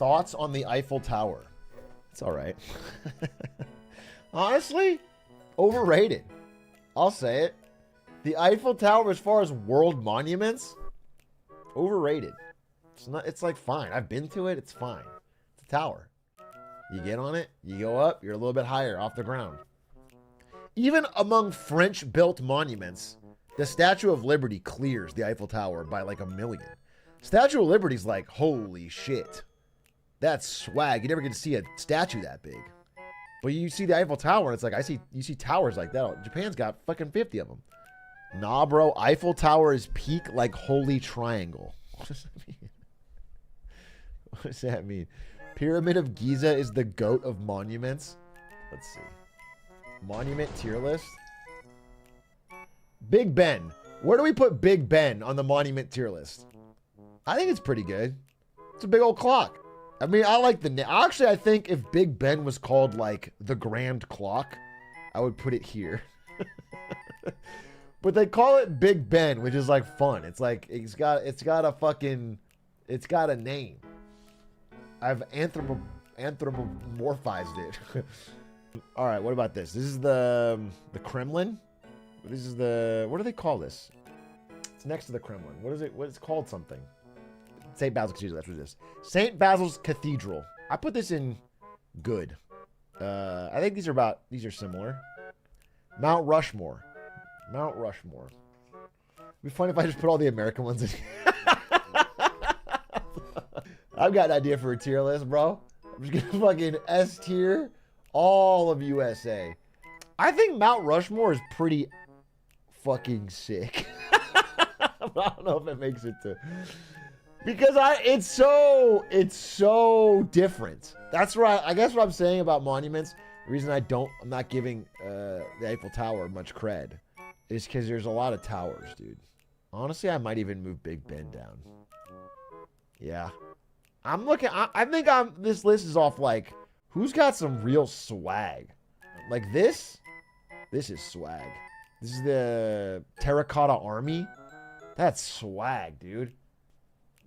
Thoughts on the Eiffel Tower? It's all right. Honestly, overrated. I'll say it. The Eiffel Tower, as far as world monuments, overrated. It's not. It's like fine. I've been to it. It's fine. It's a tower. You get on it. You go up. You're a little bit higher off the ground. Even among French-built monuments, the Statue of Liberty clears the Eiffel Tower by like 1 million. Statue of Liberty's like, holy shit. That's swag. You never get to see a statue that big. But you see the Eiffel Tower, and it's like, you see towers like that. Japan's got fucking 50 of them. Nah, bro. Eiffel Tower is peak like Holy Triangle. What does that mean? What does that mean? Pyramid of Giza is the goat of monuments. Let's see. Monument tier list. Big Ben. Where do we put Big Ben on the monument tier list? I think it's pretty good. It's a big old clock. I mean, I like the name. Actually, I think if Big Ben was called like the Grand Clock, I would put it here. But they call it Big Ben, which is like fun. It's like it's got a name. I've anthropomorphized it. All right, what about this? This is the Kremlin. This is the, what do they call this? It's next to the Kremlin. What is it? What is it called? Something. St. Basil's Cathedral. That's what it is. St. Basil's Cathedral. I put this in good. I think these are similar. Mount Rushmore. Mount Rushmore. It'd be funny if I just put all the American ones in. I've got an idea for a tier list, bro. I'm just gonna fucking S tier all of USA. I think Mount Rushmore is pretty fucking sick. I don't know if it makes it to, because it's so different. That's right. I guess what I'm saying about monuments, the reason I'm not giving the Eiffel Tower much cred is because there's a lot of towers, dude. Honestly, I might even move Big Ben down. Yeah. I'm looking, I think this list is off like, who's got some real swag? Like this is swag. This is the Terracotta Army. That's swag, dude.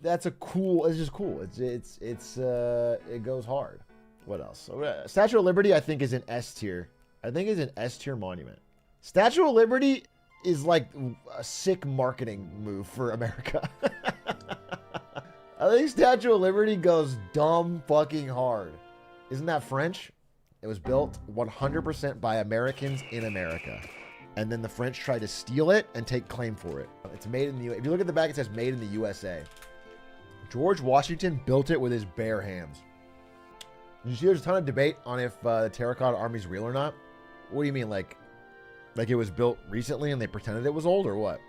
That's it's just cool. It goes hard. What else? Statue of Liberty, I think, is an S tier. I think it's an S tier monument. Statue of Liberty is like a sick marketing move for America. I think Statue of Liberty goes dumb fucking hard. Isn't that French? It was built 100% by Americans in America. And then the French tried to steal it and take claim for it. It's made in the US. If you look at the back, it says made in the USA. George Washington built it with his bare hands. You see there's a ton of debate on if the Terracotta Army is real or not. What do you mean? Like it was built recently and they pretended it was old, or what?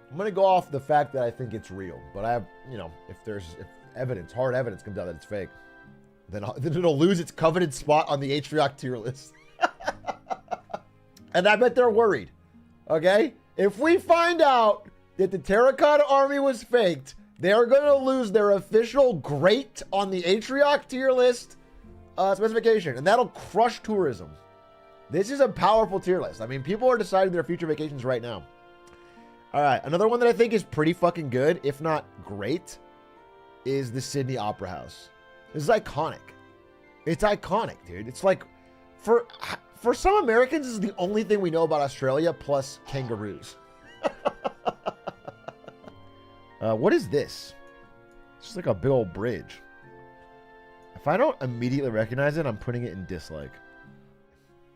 I'm going to go off the fact that I think it's real. But I have, if evidence, hard evidence comes out that it's fake, then it'll lose its coveted spot on the Atrioc tier list. And I bet they're worried. Okay? If we find out that the Terracotta Army was faked, they are going to lose their official great on the Atrioc tier list specification. And that'll crush tourism. This is a powerful tier list. I mean, people are deciding their future vacations right now. All right. Another one that I think is pretty fucking good, if not great, is the Sydney Opera House. This is iconic. It's iconic, dude. It's like, for some Americans, this is the only thing we know about Australia, plus kangaroos. What is this? It's just like a big old bridge. If I don't immediately recognize it, I'm putting it in dislike.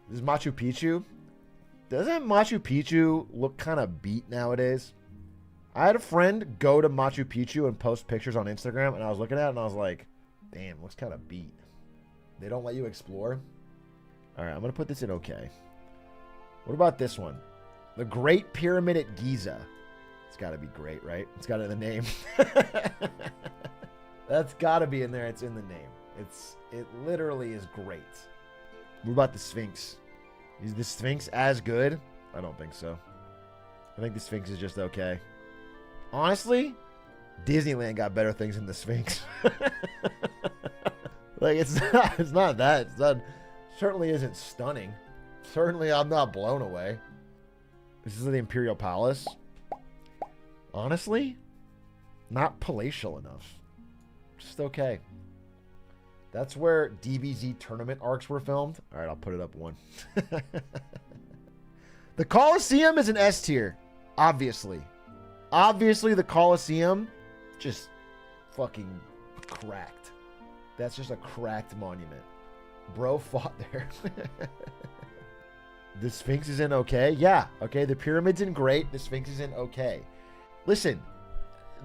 This is Machu Picchu. Doesn't Machu Picchu look kind of beat nowadays? I had a friend go to Machu Picchu and post pictures on Instagram, and I was looking at it, and I was like, damn, looks kind of beat. They don't let you explore. All right, I'm going to put this in okay. What about this one? The Great Pyramid at Giza. It's got to be great, right? It's got it in the name. That's got to be in there. It's in the name. It literally is great. What about the Sphinx? Is the Sphinx as good? I don't think so. I think the Sphinx is just okay. Honestly, Disneyland got better things than the Sphinx. Like, it's not that. Certainly isn't stunning. Certainly, I'm not blown away. This is the Imperial Palace. Honestly, not palatial enough. Just okay. That's where DBZ tournament arcs were filmed. All right, I'll put it up one. The Colosseum is an S tier, obviously. Obviously, the Colosseum just fucking cracked. That's just a cracked monument. Bro fought there. The Sphinx is in okay. Yeah, okay. The pyramid's in great. The Sphinx is in okay. Listen,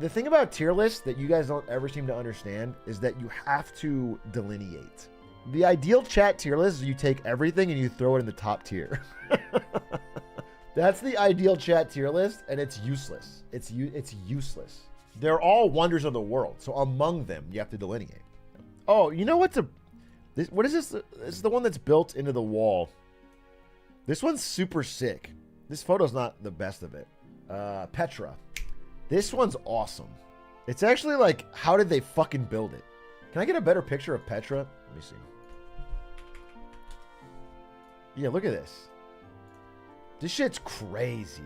the thing about tier lists that you guys don't ever seem to understand is that you have to delineate. The ideal chat tier list is you take everything and you throw it in the top tier. That's the ideal chat tier list, and it's useless. It's useless. They're all wonders of the world, so among them, you have to delineate. Oh, you know what's what is this? This is the one that's built into the wall. This one's super sick. This photo's not the best of it. Petra. This one's awesome. It's actually like, how did they fucking build it? Can I get a better picture of Petra? Let me see. Yeah, look at this. This shit's crazy.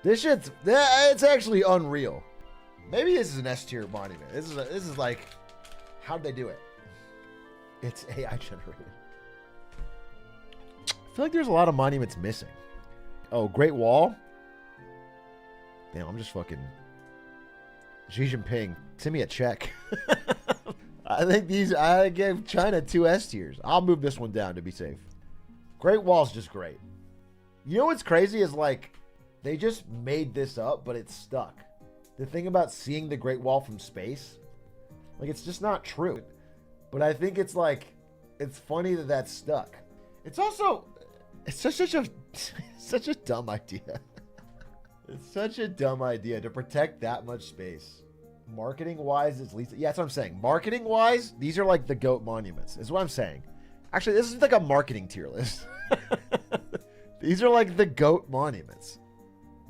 This shit's, it's actually unreal. Maybe this is an S tier monument. This is like, how'd they do it? It's AI generated. I feel like there's a lot of monuments missing. Oh, Great Wall. Damn, I'm just fucking Xi Jinping. Send me a check. I gave China 2 S tiers. I'll move this one down to be safe. Great Wall's just great. You know what's crazy is like, they just made this up, but it's stuck. The thing about seeing the Great Wall from space, like it's just not true. But I think it's like, it's funny that that's stuck. It's also, it's such a dumb idea. It's such a dumb idea to protect that much space. Marketing wise, it's least, yeah, that's what I'm saying. Marketing wise, these are like the GOAT monuments, is what I'm saying. Actually, this is like a marketing tier list. These are like the GOAT monuments.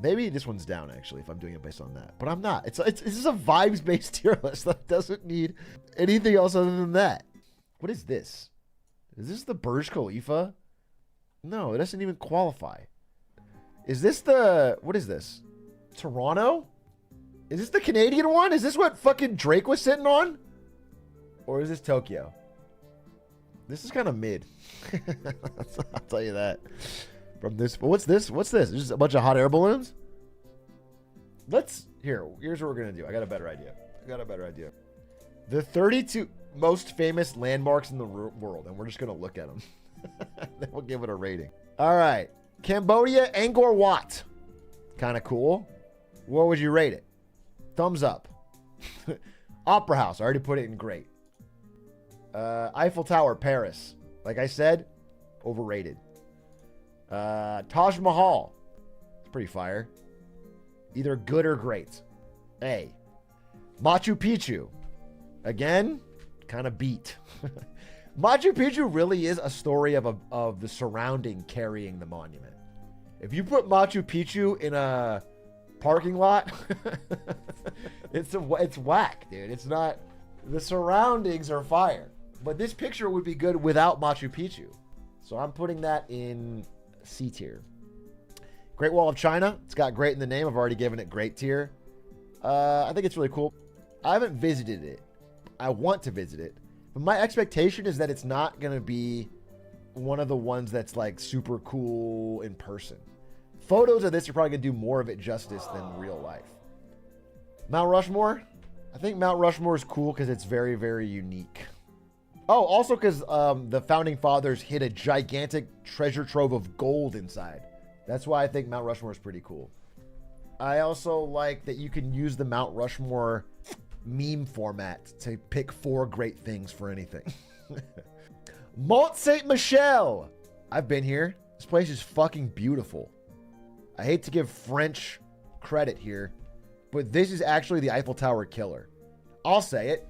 Maybe this one's down, actually, if I'm doing it based on that. But I'm not. This is a vibes-based tier list that doesn't need anything else other than that. What is this? Is this the Burj Khalifa? No, it doesn't even qualify. Is this the... What is this? Toronto? Is this the Canadian one? Is this what fucking Drake was sitting on? Or is this Tokyo? This is kind of mid. I'll tell you that. From this, what's this? What's this? Just a bunch of hot air balloons? Here's what we're gonna do. I got a better idea. The 32 most famous landmarks in the world, and we're just gonna look at them. Then we'll give it a rating. All right, Cambodia, Angkor Wat, kind of cool. What would you rate it? Thumbs up. Opera House, I already put it in great. Eiffel Tower, Paris, like I said, overrated. Taj Mahal. It's pretty fire. Either good or great. A. Machu Picchu. Again, kind of beat. Machu Picchu really is a story of the surrounding carrying the monument. If you put Machu Picchu in a parking lot, it's whack, dude. It's not, the surroundings are fire. But this picture would be good without Machu Picchu. So I'm putting that in C tier. Great Wall of China. It's got great in the name. I've already given it great tier. I think it's really cool. I haven't visited it. I want to visit it. But my expectation is that it's not going to be one of the ones that's like super cool in person. Photos of this are probably going to do more of it justice than real life. Mount Rushmore. I think Mount Rushmore is cool because it's very, very unique. Oh, also because the founding fathers hid a gigantic treasure trove of gold inside. That's why I think Mount Rushmore is pretty cool. I also like that you can use the Mount Rushmore meme format to pick 4 great things for anything. Mont Saint-Michel. I've been here. This place is fucking beautiful. I hate to give French credit here, but this is actually the Eiffel Tower killer. I'll say it.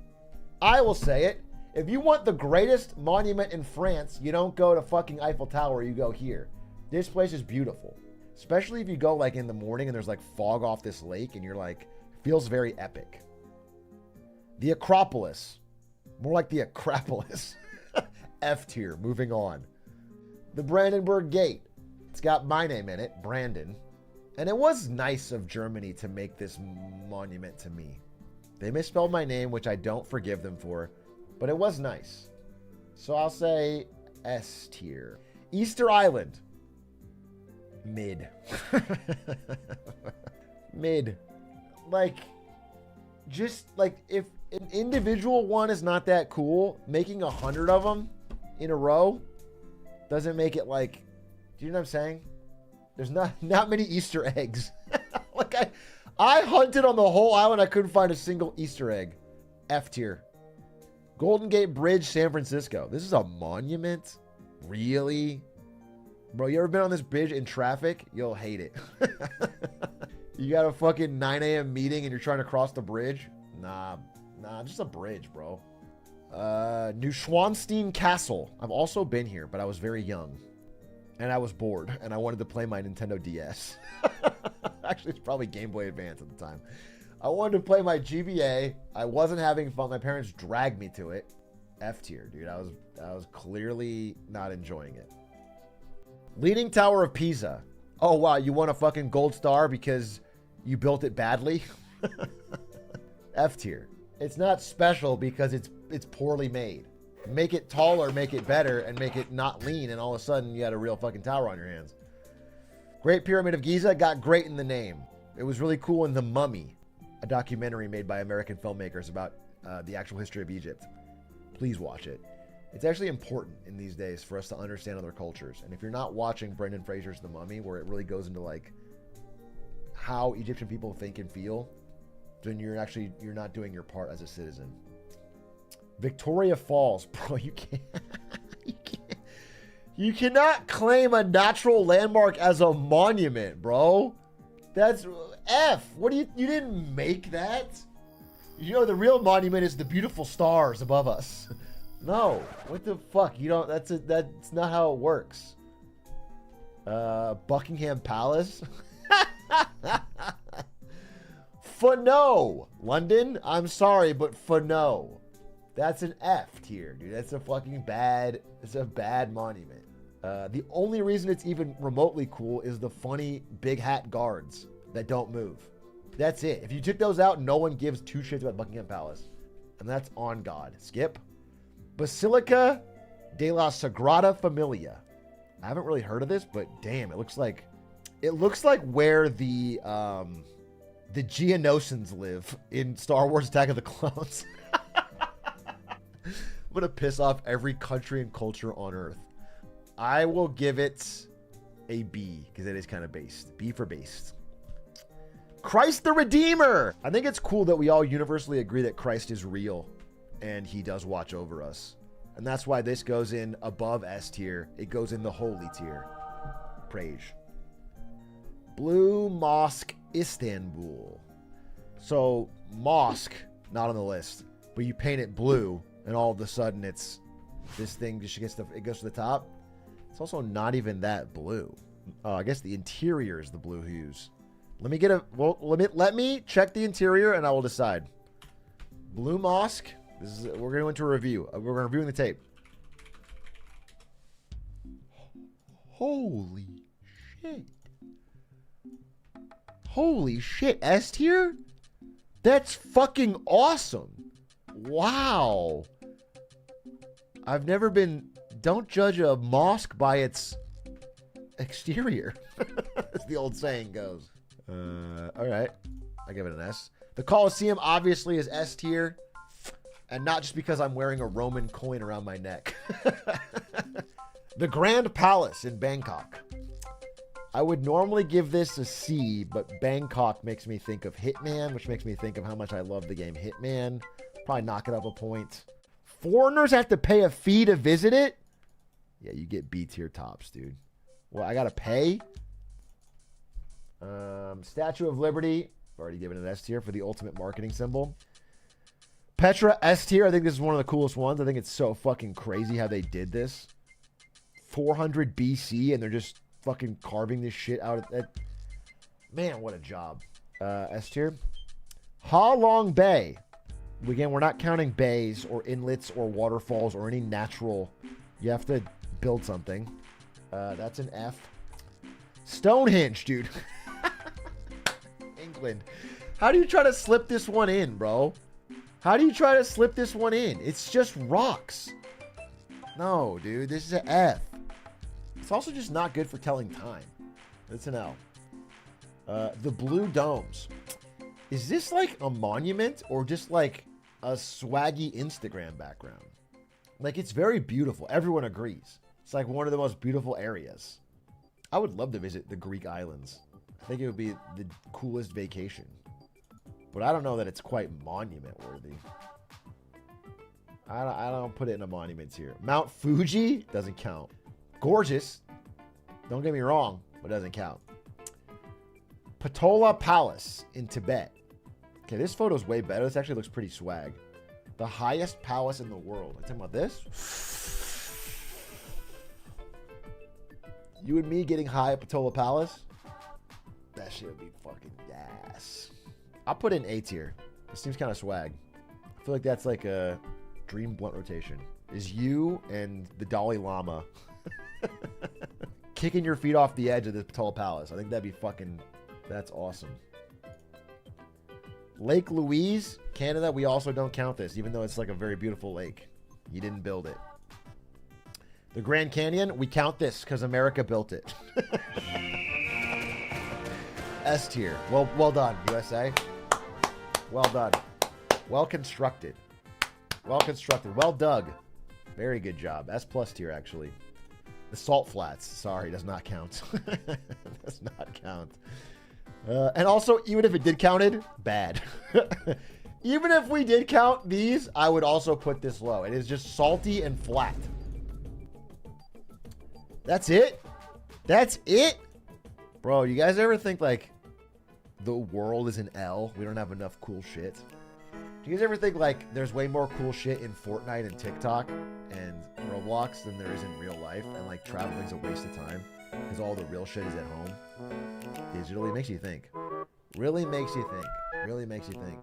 I will say it. If you want the greatest monument in France, you don't go to fucking Eiffel Tower, you go here. This place is beautiful. Especially if you go like in the morning and there's like fog off this lake and you're like, feels very epic. The Acropolis. More like the Acropolis. F tier, moving on. The Brandenburg Gate. It's got my name in it, Brandon. And it was nice of Germany to make this monument to me. They misspelled my name, which I don't forgive them for. but it was nice. So I'll say S tier. Easter Island. Mid. Mid. Like, just like if an individual one is not that cool, making 100 of them in a row doesn't make it like, do you know what I'm saying? There's not many Easter eggs. Like I hunted on the whole island. I couldn't find a single Easter egg. F tier. Golden Gate Bridge, San Francisco. This is a monument? Really? Bro, you ever been on this bridge in traffic? You'll hate it. You got a fucking 9 a.m. meeting and you're trying to cross the bridge? Nah, just a bridge, bro. Neuschwanstein Castle. I've also been here, but I was very young. And I was bored, and I wanted to play my Nintendo DS. Actually, it's probably Game Boy Advance at the time. I wanted to play my GBA. I wasn't having fun. My parents dragged me to it. F tier, dude. I was clearly not enjoying it. Leaning Tower of Pisa. Oh, wow. You won a fucking gold star because you built it badly? F tier. It's not special because it's poorly made. Make it taller, make it better, and make it not lean, and all of a sudden you got a real fucking tower on your hands. Great Pyramid of Giza got great in the name. It was really cool in The Mummy, a documentary made by American filmmakers about the actual history of Egypt. Please watch it. It's actually important in these days for us to understand other cultures. And if you're not watching Brendan Fraser's The Mummy, where it really goes into like how Egyptian people think and feel, then you're not doing your part as a citizen. Victoria Falls, bro, you cannot claim a natural landmark as a monument, bro. That's F. What do you didn't make that? You know the real monument is the beautiful stars above us. No, what the fuck? You don't. That's not how it works. Buckingham Palace. For no, London. I'm sorry, but for no. That's an F tier, dude. That's a fucking bad. It's a bad monument. The only reason it's even remotely cool is the funny big hat guards that don't move. That's it. If you took those out, no one gives two shits about Buckingham Palace. And that's on God. Skip. Basilica de la Sagrada Familia. I haven't really heard of this, but damn, it looks like where the Geonosians live in Star Wars Attack of the Clones. I'm going to piss off every country and culture on Earth. I will give it a B because it is kind of based. B for based. Christ the Redeemer. I think it's cool that we all universally agree that Christ is real and he does watch over us. And that's why this goes in above S tier. It goes in the holy tier. Praise. Blue Mosque, Istanbul. So, mosque, not on the list. But you paint it blue, and all of a sudden it's this thing just it goes to the top. It's also not even that blue. Oh, I guess the interior is the blue hues. Let me check the interior and I will decide. Blue Mosque. We're going to go into a review. We're reviewing the tape. Holy shit. Holy shit. S tier? That's fucking awesome. Wow. I've never been... Don't judge a mosque by its exterior. As the old saying goes. All right. I give it an S. The Colosseum obviously is S tier. And not just because I'm wearing a Roman coin around my neck. The Grand Palace in Bangkok. I would normally give this a C, but Bangkok makes me think of Hitman, which makes me think of how much I love the game Hitman. Probably knock it up a point. Foreigners have to pay a fee to visit it? Yeah, you get B tier tops, dude. Well, I got to pay? Statue of Liberty. I've already given it an S tier for the ultimate marketing symbol. Petra, S tier. I think this is one of the coolest ones. I think it's so fucking crazy how they did this. 400 BC, and they're just fucking carving this shit out of that. Man, what a job. S tier. Ha Long Bay. Again, we're not counting bays or inlets or waterfalls or any natural. You have to build something. That's an F. Stonehenge, dude. England. How do you try to slip this one in, bro? How do you try to slip this one in? It's just rocks. No, dude, this is an F. It's also just not good for telling time. It's an L. The blue domes. Is this like a monument or just like a swaggy Instagram background? Like, it's very beautiful. Everyone agrees. It's like one of the most beautiful areas. I would love to visit the Greek islands. I think it would be the coolest vacation. But I don't know that it's quite monument worthy. I don't put it in a monument tier. Mount Fuji doesn't count. Gorgeous. Don't get me wrong, but it doesn't count. Patola Palace in Tibet. Okay, this photo's way better. This actually looks pretty swag. The highest palace in the world. I'm talking about this. You and me getting high at Patola Palace? That shit would be fucking gas. I'll put it in A tier. It seems kind of swag. I feel like that's like a dream blunt rotation. Is you and the Dalai Lama kicking your feet off the edge of this Patola Palace. I think that'd be fucking... That's awesome. Lake Louise, Canada. We also don't count this, even though it's like a very beautiful lake. You didn't build it. The Grand Canyon, we count this because America built it. S tier. Well done, USA. Well done. Well constructed. Well constructed. Well dug. Very good job. S plus tier, actually. The Salt Flats. Sorry, does not count. Does not count. And also, even if it did counted, bad. Even if we did count these, I would also put this low. It is just salty and flat. That's it? That's it? Bro, you guys ever think, like, the world is an L? We don't have enough cool shit. Do you guys ever think, like, there's way more cool shit in Fortnite and TikTok and Roblox than there is in real life? And, like, traveling's a waste of time because all the real shit is at home? Digitally makes you think. Really makes you think. Really makes you think.